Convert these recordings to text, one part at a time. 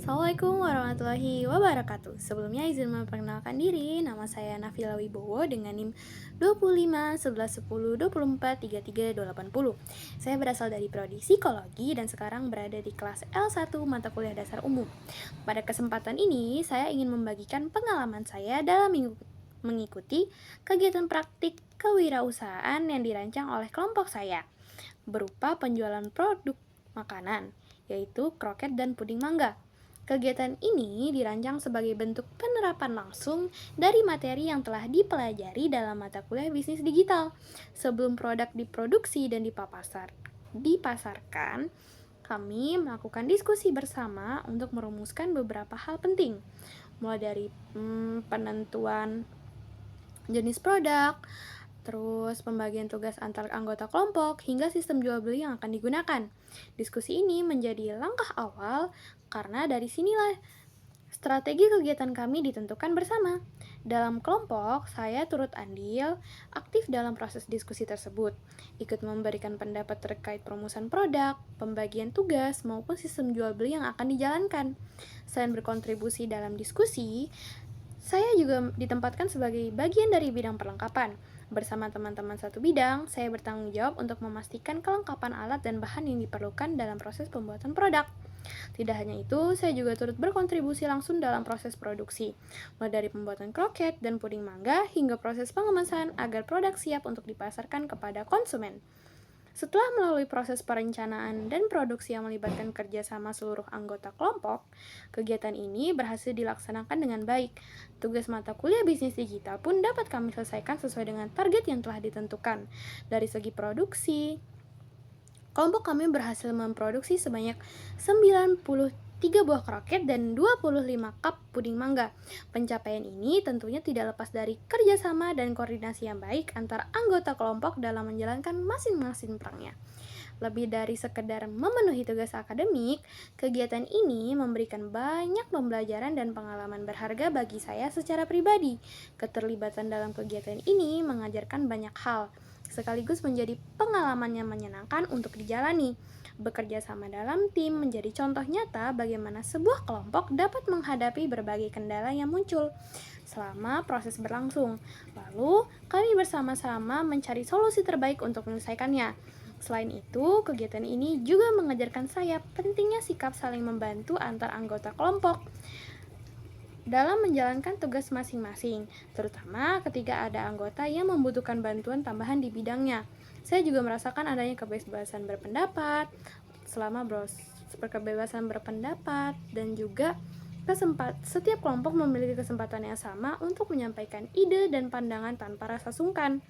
Assalamualaikum warahmatullahi wabarakatuh. Sebelumnya izin memperkenalkan diri, nama saya Nafila Wibowo dengan NIM 25 11 10 24 33 280. Saya berasal dari prodi psikologi dan sekarang berada di kelas L1 mata kuliah dasar umum. Pada kesempatan ini, saya ingin membagikan pengalaman saya dalam mengikuti kegiatan praktik kewirausahaan yang dirancang oleh kelompok saya, berupa penjualan produk makanan, yaitu kroket dan puding mangga. Kegiatan ini dirancang sebagai bentuk penerapan langsung dari materi yang telah dipelajari dalam mata kuliah bisnis digital. Sebelum produk diproduksi dan dipasarkan, kami melakukan diskusi bersama untuk merumuskan beberapa hal penting, mulai dari penentuan jenis produk, terus pembagian tugas antar anggota kelompok, hingga sistem jual beli yang akan digunakan. Diskusi ini menjadi langkah awal karena dari sinilah strategi kegiatan kami ditentukan bersama. Dalam kelompok, saya turut andil aktif dalam proses diskusi tersebut, ikut memberikan pendapat terkait perumusan produk, pembagian tugas, maupun sistem jual beli yang akan dijalankan. Selain berkontribusi dalam diskusi, saya juga ditempatkan sebagai bagian dari bidang perlengkapan. Bersama teman-teman satu bidang, saya bertanggung jawab untuk memastikan kelengkapan alat dan bahan yang diperlukan dalam proses pembuatan produk. Tidak hanya itu, saya juga turut berkontribusi langsung dalam proses produksi, mulai dari pembuatan kroket dan puding mangga hingga proses pengemasan agar produk siap untuk dipasarkan kepada konsumen. Setelah melalui proses perencanaan dan produksi yang melibatkan kerjasama seluruh anggota kelompok, kegiatan ini berhasil dilaksanakan dengan baik. Tugas mata kuliah bisnis digital pun dapat kami selesaikan sesuai dengan target yang telah ditentukan. Dari segi produksi, kelompok kami berhasil memproduksi sebanyak 93 buah kroket dan 25 cup puding mangga. Pencapaian ini tentunya tidak lepas dari kerjasama dan koordinasi yang baik antara anggota kelompok dalam menjalankan masing-masing perannya. Lebih dari sekedar memenuhi tugas akademik, kegiatan ini memberikan banyak pembelajaran dan pengalaman berharga bagi saya secara pribadi. Keterlibatan dalam kegiatan ini mengajarkan banyak hal, sekaligus menjadi pengalaman yang menyenangkan untuk dijalani. Bekerja sama dalam tim menjadi contoh nyata bagaimana sebuah kelompok dapat menghadapi berbagai kendala yang muncul selama proses berlangsung. Lalu, kami bersama-sama mencari solusi terbaik untuk menyelesaikannya. Selain itu, kegiatan ini juga mengajarkan saya pentingnya sikap saling membantu antar anggota kelompok dalam menjalankan tugas masing-masing, terutama ketika ada anggota yang membutuhkan bantuan tambahan di bidangnya. Saya juga merasakan adanya kebebasan berpendapat, kebebasan berpendapat dan juga setiap kelompok memiliki kesempatan yang sama untuk menyampaikan ide dan pandangan tanpa rasa sungkan.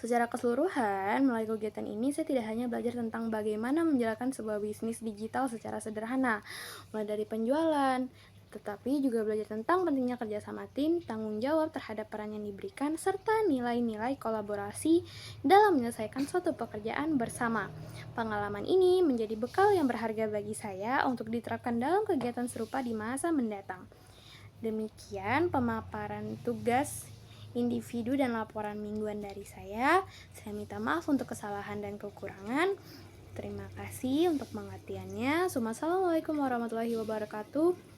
Secara keseluruhan, melalui kegiatan ini saya tidak hanya belajar tentang bagaimana menjalankan sebuah bisnis digital secara sederhana, mulai dari penjualan, tetapi juga belajar tentang pentingnya kerjasama tim, tanggung jawab terhadap peran yang diberikan, serta nilai-nilai kolaborasi dalam menyelesaikan suatu pekerjaan bersama. Pengalaman ini menjadi bekal yang berharga bagi saya untuk diterapkan dalam kegiatan serupa di masa mendatang. Demikian pemaparan tugas individu dan laporan mingguan dari saya. Saya minta maaf untuk kesalahan dan kekurangan. Terima kasih untuk pengertiannya. Assalamualaikum warahmatullahi wabarakatuh.